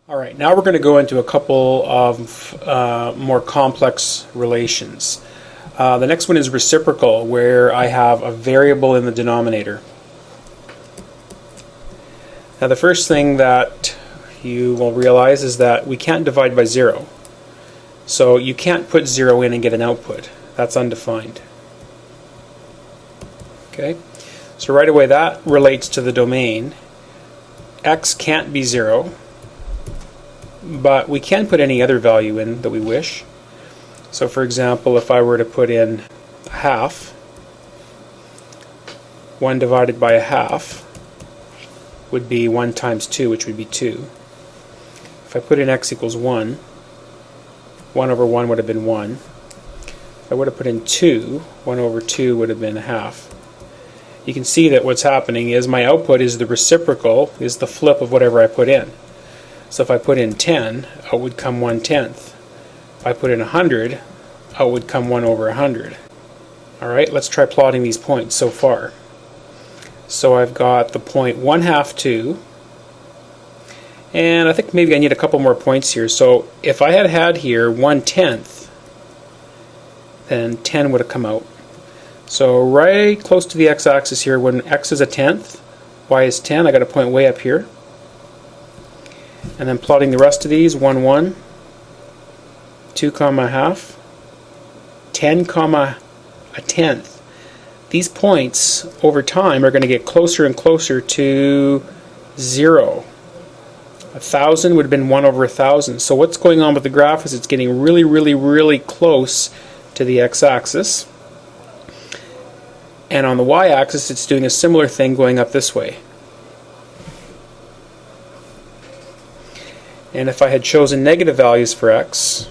Alright, now we're going to go into a couple of more complex relations. The next one is reciprocal, where I have a variable in the denominator. Now the first thing that you will realize is that we can't divide by 0. So you can't put 0 in and get an output. That's undefined. Okay, so right away that relates to the domain. X can't be 0. But we can put any other value in that we wish. So for example, if I were to put in a half, 1 divided by a half would be 1 times 2, which would be 2. If I put in x equals 1, 1 over 1 would have been 1. If I would have put in 2, 1 over 2 would have been a half. You can see that what's happening is my output is the reciprocal, is the flip of whatever I put in. So if I put in 10, out would come 1/10. If I put in 100, out would come 1 over 100. Alright, let's try plotting these points so far. So I've got the point 1/2, 2, and I think maybe I need a couple more points here. So if I had here 1/10, then 10 would have come out. So right close to the x-axis here, when x is a tenth, y is 10, I got a point way up here. And then plotting the rest of these, 1, 1, 2 comma half, 10 comma a tenth. These points over time are going to get closer and closer to 0. 1,000 would have been 1 over 1,000. So what's going on with the graph is it's getting really, really, really close to the x-axis. And on the y-axis it's doing a similar thing going up this way. And if I had chosen negative values for x,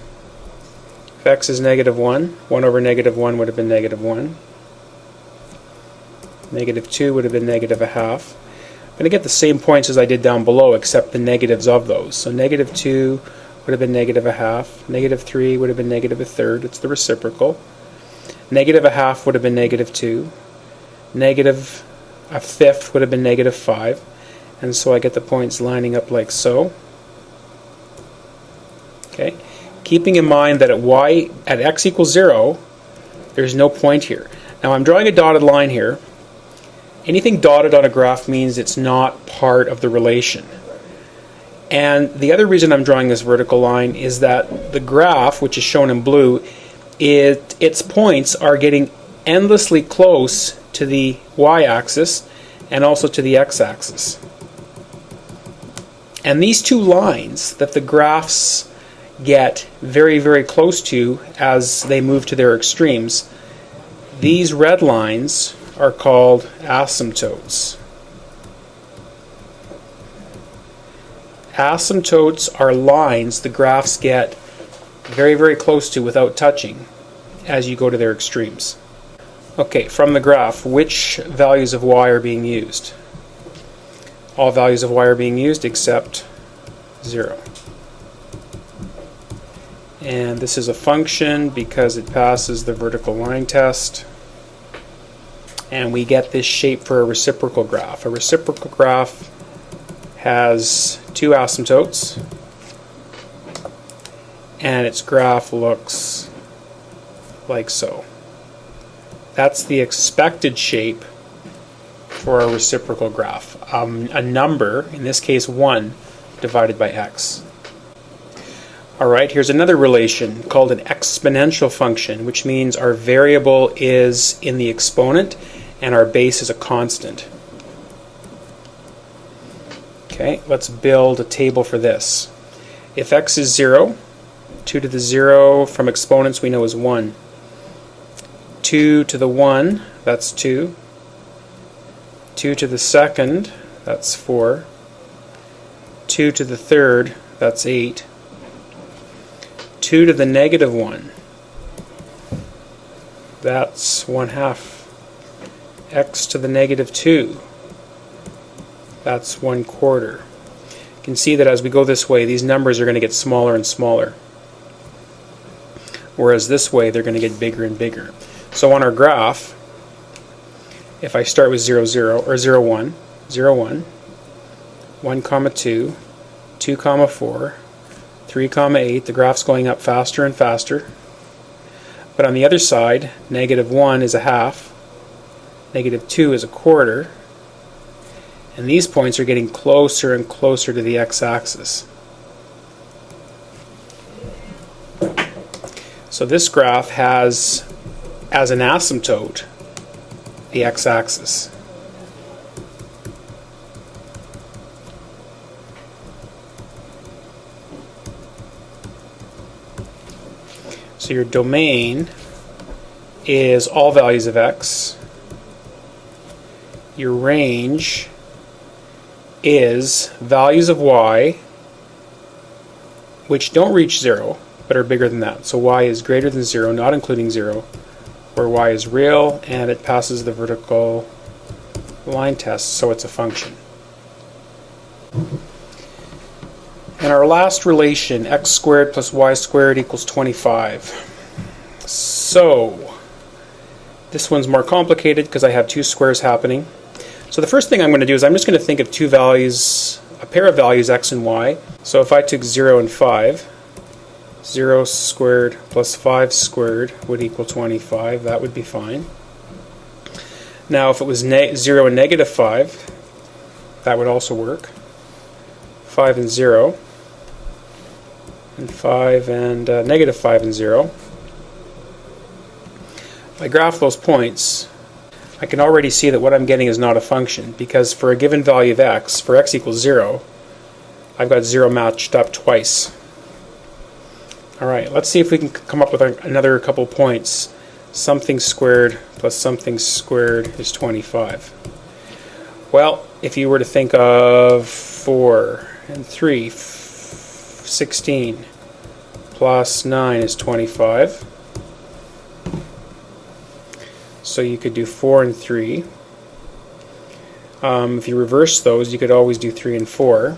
if x is negative 1, 1 over negative 1 would have been negative 1. Negative 2 would have been negative a half. I'm going to get the same points as I did down below, except the negatives of those. So negative 2 would have been negative a half. Negative 3 would have been negative a third. It's the reciprocal. Negative a half would have been negative 2. Negative a fifth would have been negative 5. And so I get the points lining up like so. Okay, keeping in mind that at x equals 0, there's no point here. Now I'm drawing a dotted line here. Anything dotted on a graph means it's not part of the relation. And the other reason I'm drawing this vertical line is that the graph, which is shown in blue, its points are getting endlessly close to the y-axis and also to the x-axis. And these two lines that the graphs get very, very close to as they move to their extremes, these red lines are called asymptotes. Asymptotes are lines the graphs get very, very close to without touching as you go to their extremes. Okay, from the graph, which values of y are being used? All values of y are being used except 0. And this is a function because it passes the vertical line test. And we get this shape for a reciprocal graph. A reciprocal graph has two asymptotes, and its graph looks like so. That's the expected shape for a reciprocal graph. A number, in this case 1, divided by x. Alright, here's another relation called an exponential function, which means our variable is in the exponent and our base is a constant. Okay, let's build a table for this. If x is 0, 2 to the 0 from exponents we know is 1. 2 to the 1, that's 2. 2 to the second, that's 4. 2 to the third, that's 8. 2 to the negative 1, that's 1/2. X to the negative 2, that's 1/4. You can see that as we go this way, these numbers are going to get smaller and smaller. Whereas this way, they're going to get bigger and bigger. So on our graph, if I start with 0, 0, or 0, 1, 0, 1, 1 comma 2, 2, 4, 3, 8. The graph's going up faster and faster. But on the other side, -1 is a half, -2 is a quarter, and these points are getting closer and closer to the x-axis. So this graph has, as an asymptote, the x-axis. So your domain is all values of x. Your range is values of y which don't reach 0 but are bigger than that. So y is greater than 0, not including 0, where y is real and it passes the vertical line test, so it's a function. And our last relation, x squared plus y squared equals 25. So this one's more complicated because I have two squares happening. So the first thing I'm going to do is I'm just going to think of two values, a pair of values x and y. So if I took 0 and 5, 0 squared plus 5 squared would equal 25. That would be fine. Now if it was 0 and -5, that would also work. 5 and 0, and 5 and -5 and 0. If I graph those points, I can already see that what I'm getting is not a function, because for a given value of x, for x equals 0, I've got 0 matched up twice. Alright, let's see if we can come up with another couple points. Something squared plus something squared is 25. Well, if you were to think of 4 and 3, 16 plus 9 is 25. So you could do 4 and 3. If you reverse those, you could always do 3 and 4.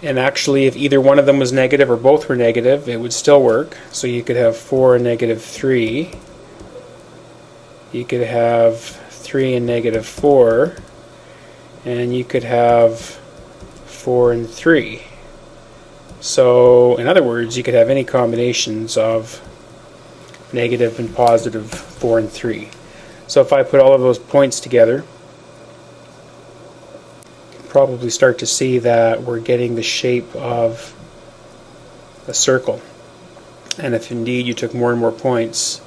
And actually, if either one of them was negative or both were negative, it would still work. So you could have 4 and -3. You could have 3 and -4. And you could have 4 and 3. So, in other words, you could have any combinations of negative and positive 4 and 3. So if I put all of those points together, you can probably start to see that we're getting the shape of a circle. And if indeed you took more and more points,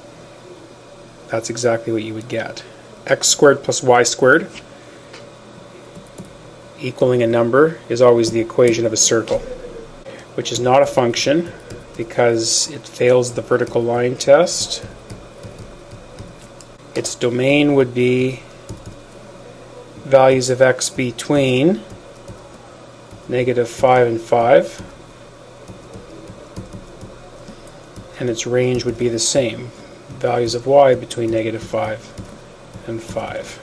that's exactly what you would get. X squared plus y squared equaling a number is always the equation of a circle, which is not a function because it fails the vertical line test. Its domain would be values of x between -5 and 5, and its range would be the same, values of y between -5 and 5.